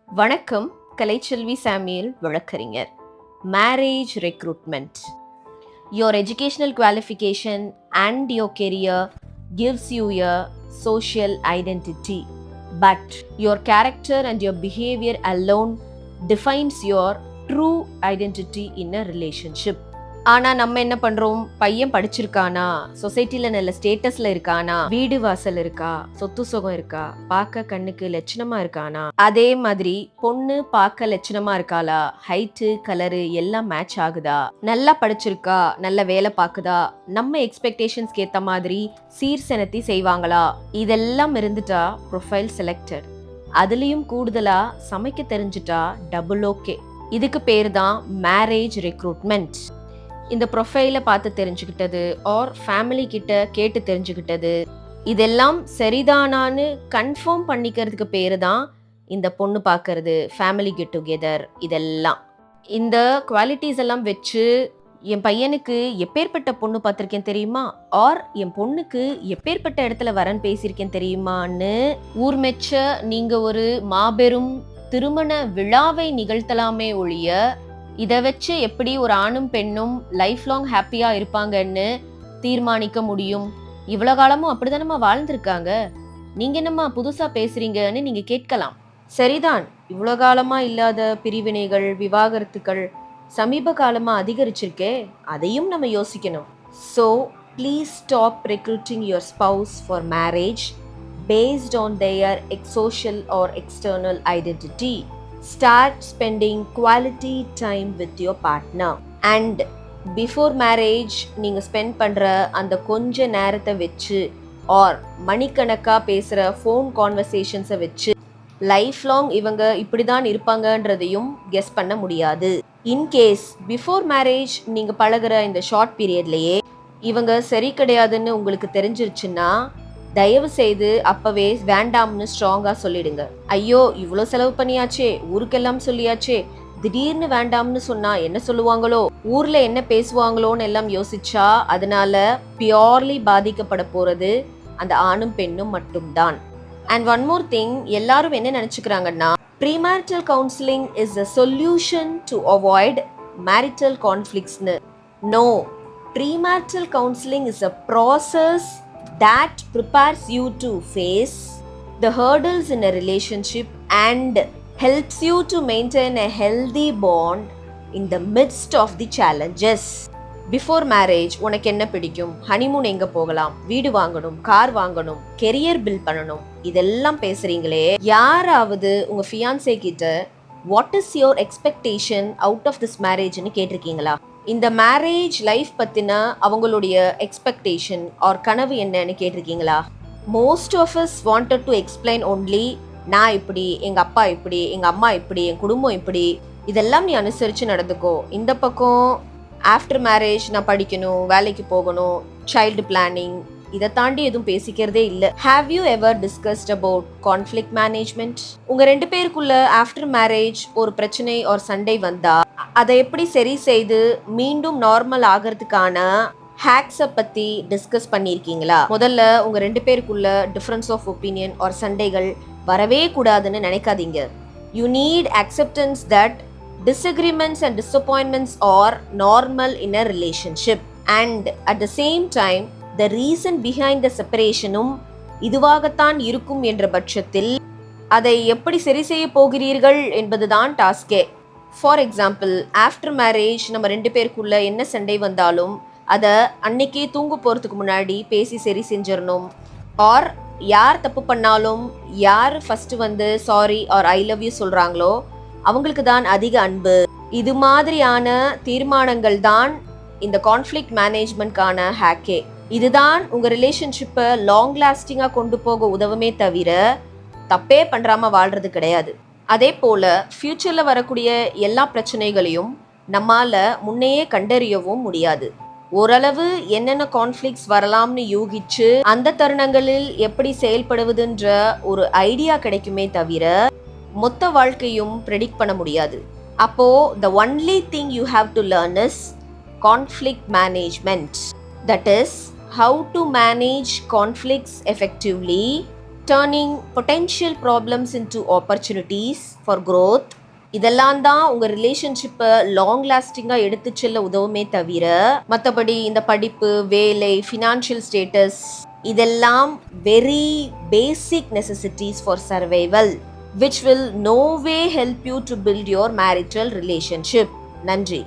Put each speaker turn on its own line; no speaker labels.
வணக்கம். கலைச்செல்வி சாமியல் வழக்கறிஞர். Marriage recruitment. Your educational qualification and your career gives you a social identity, but your character and your behavior alone defines your true identity in a relationship. ஆனா நம்ம என்ன பண்றோம்? பையன் படிச்சிருக்கானா, சொசைட்டில நல்ல ஸ்டேட்டஸ்ல இருக்கானா, வீடு வாசல் இருக்கா, சொத்து சுகம் இருக்கா, பார்க்க கண்ணுக்கு லட்சணமா இருக்கானா, அதே மாதிரி பொண்ணு பார்க்க லட்சணமா இருக்காளா, ஹைட்டு கலரு எல்லாம் மேட்ச் ஆகுதா, நல்லா படிச்சிருக்கா, நல்ல வேலை பார்க்குதா, நம்ம எக்ஸ்பெக்டேஷன்ஸ்க்கு ஏத்த மாதிரி சீர்செனத்தி செய்வாங்களா, இதெல்லாம் இருந்துட்டா ப்ரொஃபைல் செலக்டட். அதுலயும் கூடுதலா சமைக்க தெரிஞ்சுட்டா டபுள் ஓகே. இதுக்கு பேர் தான் மேரேஜ் ரெக்ரூட்மெண்ட். இந்த ப்ரொஃபைலை பார்த்து தெரிஞ்சுக்கிட்டது ஆர் ஃபேமிலி கிட்ட கேட்டு தெரிஞ்சுக்கிட்டது, இதெல்லாம் சரிதானான்னு கன்ஃபார்ம் பண்ணிக்கிறதுக்கு பேரு தான் இந்த பொண்ணு பார்க்கறது, ஃபேமிலி கெட் டுகெதர். இதெல்லாம் இந்த குவாலிட்டிஸ் எல்லாம் வச்சு என் பையனுக்கு எப்பேற்பட்ட பொண்ணு பார்த்துருக்கேன் தெரியுமா, ஆர் என் பொண்ணுக்கு எப்பேற்பட்ட இடத்துல வரன் பேசியிருக்கேன் தெரியுமான்னு ஊர் மெச்ச நீங்க ஒரு மாபெரும் திருமண விழாவை நிகழ்த்தலாமே ஒழிய இதை வச்சு எப்படி ஒரு ஆணும் பெண்ணும் லைஃப் லாங் ஹாப்பியா இருப்பாங்கன்னு தீர்மானிக்க முடியும்? இவ்வளோ காலமும் அப்படிதானம்மா வாழ்ந்திருக்காங்க, நீங்க என்னம்மா புதுசா பேசுறீங்கன்னு நீங்க கேட்கலாம். சரிதான், இவ்வளோ காலமா இல்லாத பிரிவினைகள், விவாகரத்துக்கள் சமீப காலமா அதிகரிச்சிருக்கே, அதையும் நம்ம யோசிக்கணும். So please stop recruiting your spouse for marriage based on their social or external identity. Start spending quality time with your partner. And before marriage நீங்க ஸ்பெண்ட் பண்ற அந்த கொஞ்ச நேரத்தை வச்சு ஆர் மணிக்கணக்கா பேசுற ஃபோன் கான்வர்சேஷன்ஸை வச்சு லைஃப் லாங் இவங்க இப்படிதான் இருப்பாங்கன்றதையும் கெஸ் பண்ண முடியாது. இன்கேஸ் பிஃபோர் மேரேஜ் நீங்க பழகுற இந்த ஷார்ட் பீரியட்லயே இவங்க சரி கிடையாதுன்னு உங்களுக்கு தெரிஞ்சிருச்சுன்னா தயவு செய்து அப்பவே வேண்டாம்னு ஸ்ட்ராங்கா சொல்லிடுங்க. ஐயோ இவ்வளோ செலவு பண்ணியாச்சே, ஊருக்கெல்லாம் சொல்லியாச்சே, திடீர்னு வேண்டாம்னு சொன்னா என்ன சொல்லுவாங்களோ, ஊர்ல என்ன பேசுவாங்களோன்னு எல்லாம் யோசிச்சா அதனால பியோர்லி பாதிக்கப்பட போறது அந்த ஆணும் பெண்ணும் மட்டும்தான். அண்ட் ஒன் மோர் திங், எல்லாரும் என்ன நினைச்சுக்கிறாங்கன்னா premarital counselling is a solution to avoid marital conflicts. No, premarital counseling is a process that prepares you to face the hurdles in a relationship and helps you to maintain a healthy bond in the midst of the challenges. Before marriage உனக்கு என்ன பிடிக்கும், honeymoon எங்க போகலாம், வீடு வாங்கணும், car வாங்கணும், career build பண்ணணும், இதெல்லாம் பேசுறீங்களே, யாராவது உங்க ஃபியான்சே கிட்ட what is your expectation out of this மேரேஜ்னு கேட்டிருக்கீங்களா? இந்த மேரேஜ் லைஃப் பத்தின அவங்களுடைய எக்ஸ்பெக்டேஷன் ஆர் கனவு என்னன்னு கேட்டிருக்கீங்களா? Most of us wanted to explain only, நான் இப்படி, எங்க அப்பா இப்படி, எங்க அம்மா இப்படி, என் குடும்பம் இப்படி, இதெல்லாம் நீ அனுசரிச்சு நடந்துக்கோ. இந்த பக்கம் ஆஃப்டர் மேரேஜ் நான் படிக்கணும், வேலைக்கு போகணும், சைல்டு பிளானிங், இதை தாண்டி எதுவும் பேசிக்கிறதே இல்லை. Have you ever discussed about conflict management? உங்க ரெண்டு பேருக்குள்ள ஆஃப்டர் மேரேஜ் ஒரு பிரச்சனை ஒரு சண்டை வந்தா அதை எப்படி சரி செய்து மீண்டும் நார்மல் ஆகிறதுக்கான ஹேக்ஸை பத்தி டிஸ்கஸ் பண்ணியிருக்கீங்களா? முதல்ல உங்க ரெண்டு பேருக்குள்ள டிஃபரன்ஸ் ஆஃப் ஒப்பீனியன் ஒரு சண்டைகள் வரவே கூடாதுன்னு நினைக்காதீங்க. You need acceptance that disagreements and disappointments are normal in a relationship, and at the same time the reason behind the separationum இதுவாகத்தான் இருக்கும் என்ற பட்சத்தில் அதை எப்படி சரி செய்ய போகிறீர்கள் என்பதுதான் டாஸ்கே. ஃபார் எக்ஸாம்பிள், ஆஃப்டர் மேரேஜ் நம்ம ரெண்டு பேருக்குள்ள என்ன சண்டை வந்தாலும் அதை அன்னைக்கே தூங்க போகிறதுக்கு முன்னாடி பேசி சரி செஞ்சிடணும். ஆர் யார் தப்பு பண்ணாலும் யார் ஃபஸ்ட்டு வந்து sorry or I love you சொல்கிறாங்களோ அவங்களுக்கு தான் அதிக அன்பு. இது மாதிரியான தீர்மானங்கள் தான் இந்த கான்ஃப்ளிக்ட் மேனேஜ்மெண்ட்கான ஹேக்கே. இதுதான் உங்கள் ரிலேஷன்ஷிப்பை லாங் லாஸ்டிங்காக கொண்டு போக உதவுமே தவிர தப்பே பண்ணுறாமல் வாழ்கிறது கிடையாது. அதே போல் ஃப்யூச்சரில் வரக்கூடிய எல்லா பிரச்சனைகளையும் நம்மால் முன்னையே கண்டறியவும் முடியாது. ஓரளவு என்னென்ன கான்ஃப்ளிக்ட்ஸ் வரலாம்னு யூகிச்சு அந்த தருணங்களில் எப்படி செயல்படுவதுன்ற ஒரு ஐடியா கிடைக்குமே தவிர மொத்த வாழ்க்கையும் ப்ரெடிக்ட் பண்ண முடியாது. அப்போ the only thing you have to learn is conflict management. That is how to manage conflicts effectively turning potential problems into opportunities for growth. இதெல்லாம் தான் உங்கள் ரிலேஷன்ஷிப்பை லாங் லாஸ்டிங்காக எடுத்து செல்ல உதவுமே தவிர மற்றபடி இந்த படிப்பு, வேலை, ஃபினான்ஷியல் ஸ்டேட்டஸ் இதெல்லாம் very basic necessities for survival which will no way help you to build your marital relationship. நன்றி.